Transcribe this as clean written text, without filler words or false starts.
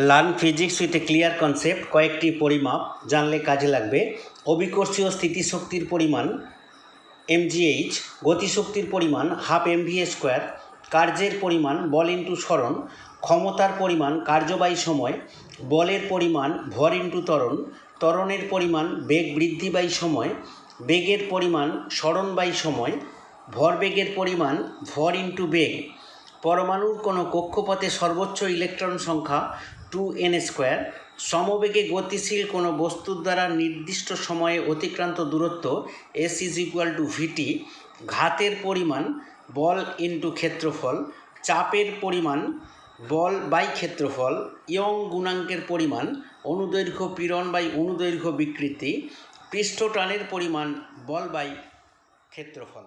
Learn physics with a clear concept. কয়েকটি পরিমাপ জানলে কাজে লাগবে। অভিকর্ষীয় স্থিতিশক্তির পরিমাণ mgh, গতিশক্তির পরিমাণ হাফ mva স্কোয়ার, কার্যের পরিমাণ বল ইন্টু সরণ, ক্ষমতার পরিমাণ কার্য বাই সময়, বলের পরিমাণ ভর ইন্টু ত্বরণ, ত্বরণের পরিমাণ বেগ বৃদ্ধি বাই সময়, বেগের পরিমাণ সরণ বাই সময়, ভরবেগের পরিমাণ ভর ইন্টু বেগ, পরমাণুর কোনো কক্ষপথে সর্বোচ্চ ইলেকট্রন সংখ্যা 2n স্কোয়ার, সমবেগে গতিশীল কোনো বস্তুর দ্বারা নির্দিষ্ট সময়ে অতিক্রান্ত দূরত্ব s = vt, ঘাতের পরিমাণ বল ইন্টু ক্ষেত্রফল, চাপের পরিমাণ বল বাই ক্ষেত্রফল, ইয়ং গুণাঙ্কের পরিমাণ অনুদৈর্ঘ্য পীড়ন বাই অনুদৈর্ঘ্য বিকৃতি, পৃষ্ঠটানের পরিমাণ বল বাই ক্ষেত্রফল।